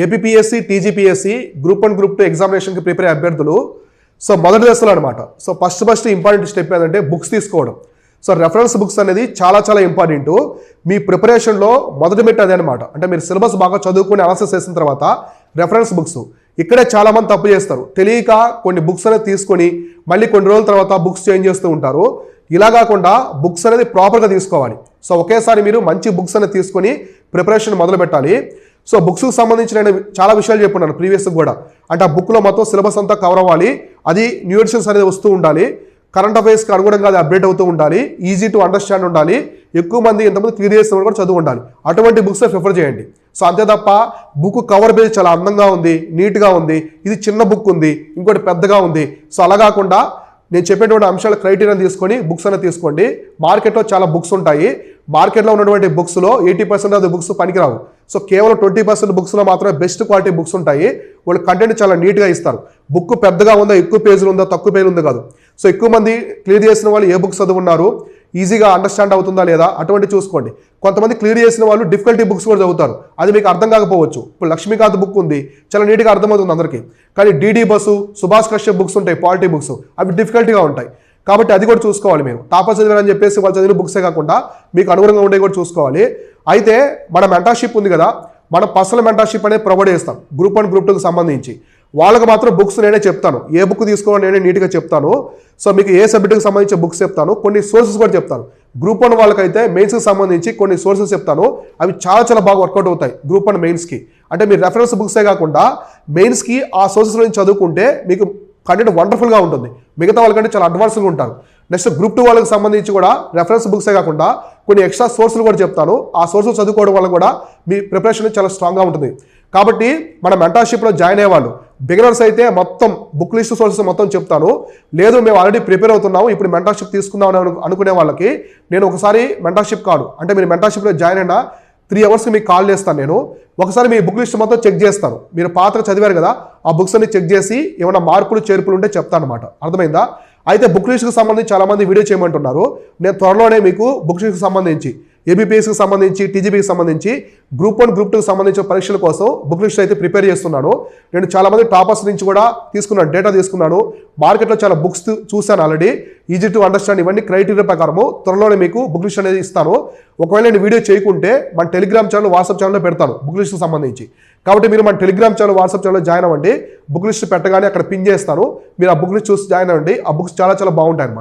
APPSC TGPSC group 1 group 2 ఎగ్జామినేషన్కి prepare అయ్యే అభ్యర్థులు మొదటి దశలో అనమాట. ఫస్ట్ ఇంపార్టెంట్ స్టెప్ ఏంటంటే బుక్స్ తీసుకోవడం. రెఫరెన్స్ బుక్స్ అనేది చాలా ఇంపార్టెంట్. మీ ప్రిపరేషన్లో మొదటి మెట్టు అదే అనమాట. అంటే మీరు సిలబస్ బాగా చదువుకుని అనాలిసిస్ చేసిన తర్వాత రెఫరెన్స్ బుక్స్ ఇక్కడే చాలామంది తప్పు చేస్తారు. తెలియక కొన్ని బుక్స్ అనేది తీసుకొని మళ్ళీ కొన్ని రోజుల తర్వాత బుక్స్ చేంజ్ చేస్తూ ఉంటారు. ఇలా కాకుండా బుక్స్ అనేది ప్రాపర్గా తీసుకోవాలి. ఒకేసారి మీరు మంచి బుక్స్ అనేది తీసుకొని ప్రిపరేషన్ మొదలు పెట్టాలి. బుక్స్కి సంబంధించి నేను చాలా విషయాలు చెప్పున్నాను ప్రీవియస్గా కూడా. అంటే ఆ బుక్లో మొత్తం సిలబస్ అంతా కవర్ అవ్వాలి. అది న్యూ ఎడిషన్స్ అనేది వస్తూ ఉండాలి. కరెంట్ అఫైర్స్కి అనుగుణంగా అది అప్డేట్ అవుతూ ఉండాలి. ఈజీ టు అండర్స్టాండ్ ఉండాలి. ఎక్కువ మంది ఎంతమంది క్లియర్ చేసిన కూడా చదువు ఉండాలి. అటువంటి బుక్స్ ప్రిఫర్ చేయండి. అంతే తప్ప బుక్ కవర్ పేజ్ చాలా అందంగా ఉంది, నీట్గా ఉంది, ఇది చిన్న బుక్ ఉంది, ఇంకోటి పెద్దగా ఉంది, అలా కాకుండా నేను చెప్పేటువంటి అంశాల క్రైటీరియా తీసుకొని బుక్స్ అనేది తీసుకోండి. మార్కెట్లో చాలా బుక్స్ ఉంటాయి. మార్కెట్లో ఉన్నటువంటి బుక్స్లో 80% ఆఫ్ ది బుక్స్ పనికిరావు. కేవలం 20% బుక్స్లో మాత్రమే బెస్ట్ క్వాలిటీ బుక్స్ ఉంటాయి. వాళ్ళు కంటెంట్ చాలా నీట్గా ఇస్తారు. బుక్ పెద్దగా ఉందా, ఎక్కువ పేజీలు ఉందా, తక్కువ పేజీలు ఉందా కాదు. ఎక్కువ మంది క్లియర్ చేసిన వాళ్ళు ఏ బుక్స్ చదువున్నారు, ఈజీగా అండర్స్టాండ్ అవుతుందా లేదా అటువంటి చూసుకోండి. కొంతమంది క్లియర్ చేసిన వాళ్ళు డిఫికల్టీ బుక్స్ కూడా చదువుతారు. అది మీకు అర్థం కాకపోవచ్చు. ఇప్పుడు లక్ష్మీకాంత్ బుక్ ఉంది, చాలా నీట్గా అర్థమవుతుంది అందరికీ. కానీ DD bus, Subhash Kashyap books ఉంటాయి, పాలిటీ బుక్స్, అవి డిఫికల్టీగా ఉంటాయి. కాబట్టి అది కూడా చూసుకోవాలి. మీరు టాపర్ చదివారని చెప్పేసి వాళ్ళు చదివిన బుక్సే కాకుండా మీకు అనుగుణంగా ఉండే కూడా చూసుకోవాలి. అయితే మన మెంటర్షిప్ ఉంది కదా, మనం పర్సనల్ మెంటర్షిప్ అనేది ప్రొవైడ్ చేస్తాం గ్రూప్ 1 గ్రూప్ 2కి సంబంధించి. వాళ్ళకి మాత్రం బుక్స్ నేనే చెప్తాను, ఏ బుక్ తీసుకోవాలో నేనే నీట్గా చెప్తాను. మీకు ఏ సబ్జెక్ట్కి సంబంధించిన బుక్స్ చెప్తాను, కొన్ని సోర్సెస్ కూడా చెప్తాను. గ్రూప్ 1 వాళ్ళకైతే మెయిన్స్కి సంబంధించి కొన్ని సోర్సెస్ చెప్తాను. అవి చాలా బాగా వర్కౌట్ అవుతాయి గ్రూప్ 1 మెయిన్స్కి. అంటే మీరు రెఫరెన్స్ బుక్సే కాకుండా మెయిన్స్కి ఆ సోర్సెస్ నుంచి చదువుకుంటే మీకు కంటెంట్ వండర్ఫుల్గా ఉంటుంది. మిగతా వాళ్ళకంటే చాలా అడ్వాన్స్గా ఉంటారు. నెక్స్ట్ గ్రూప్ 2 వాళ్ళకి సంబంధించి కూడా రెఫరెన్స్ బుక్సే కాకుండా కొన్ని ఎక్స్ట్రా సోర్సులు కూడా చెప్తాను. ఆ సోర్సులు చదువుకోవడం వల్ల కూడా మీ ప్రిపరేషన్ చాలా స్ట్రాంగ్గా ఉంటుంది. కాబట్టి మన మెంటర్షిప్లో జాయిన్ అయ్యేవాళ్ళు బిగినర్స్ అయితే మొత్తం బుక్ లిస్ట్ సోర్సెస్ మొత్తం చెప్తాను. లేదు మేము ఆల్రెడీ ప్రిపేర్ అవుతున్నాము, ఇప్పుడు మెంటర్షిప్ తీసుకుందామని అనుకునే వాళ్ళకి నేను ఒకసారి మెంటర్షిప్ కాదు అంటే మీరు మెంటర్షిప్లో జాయిన్ అయినా 3 అవర్స్కి మీకు కాల్ చేస్తాను. నేను ఒకసారి మీ బుక్ లిస్ట్ మొత్తం చెక్ చేస్తాను. మీరు పాతగా చదివారు కదా, ఆ బుక్స్ అన్ని చెక్ చేసి ఏమైనా మార్పులు చేర్పులు ఉంటే చెప్తాను అనమాట. అర్థమైందా? అయితే బుక్ లిస్ట్కి సంబంధించి చాలామంది వీడియో చేయమంటున్నారు. నేను త్వరలోనే మీకు బుక్ లిస్ట్కి సంబంధించి ఏబీపీఎస్కి సంబంధించి టీజీపీకి సంబంధించి గ్రూప్ 1 గ్రూప్ 2కి సంబంధించిన పరీక్షల కోసం బుక్ లిస్ట్ అయితే ప్రిపేర్ చేస్తున్నాను. నేను చాలామంది టాపర్స్ నుంచి కూడా తీసుకున్నాను, డేటా తీసుకున్నాను. మార్కెట్లో చాలా బుక్స్ చూశాను ఆల్రెడీ. ఈజీ టు అండర్స్టాండ్ ఇవన్నీ క్రైటీరియా ప్రకారము త్వరలోనే మీకు బుక్ లిస్ట్ అనేది ఇస్తాను. ఒకవేళ నేను వీడియో చేయకుంటే మన టెలిగ్రామ్ ఛానల్, వాట్సాప్ ఛానల్లో పెడతాను బుక్ లిస్ట్కి సంబంధించి. కాబట్టి మీరు మన టెలిగ్రామ్ ఛానల్, వాట్సాప్ ఛానల్లో జాయిన్ అవ్వండి. బుక్ లిస్ట్ పెట్టగానే అక్కడ పిన్ చేస్తాను. మీరు ఆ బుక్ లిస్ట్ చూసి జాయిన్ అవ్వండి. ఆ బుక్స్ చాలా బాగుంటాయి అన్నమాట.